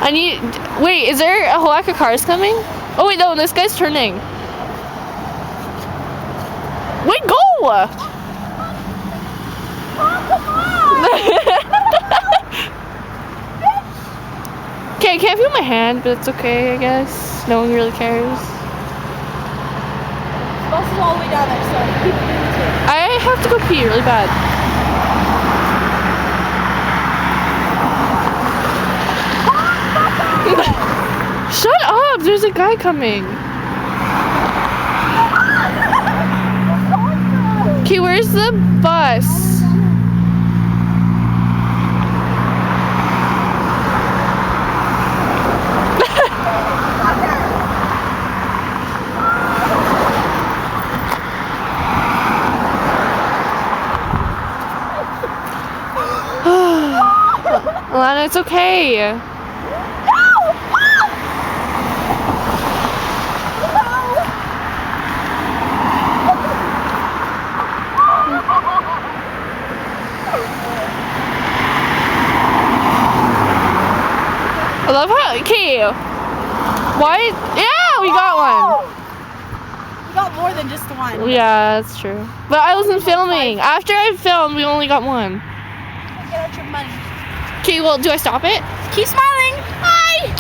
I need. Wait, is there a whole lack of cars coming? Oh wait, no, this guy's turning. Wait, go! Oh, come on! Okay, I can't feel my hand, but it's okay, I guess. No one really cares. Bus is all the way down there, so keep doing it too. I have to go pee really bad. Shut up! There's a guy coming. Okay, where's the bus? Alana, it's okay. I love how, okay, what? Yeah, we got one. We got more than just the one. Yeah, that's true. But I wasn't filming. After I filmed, we only got one. Get out your money. Okay, well, do I stop it? Keep smiling. Bye.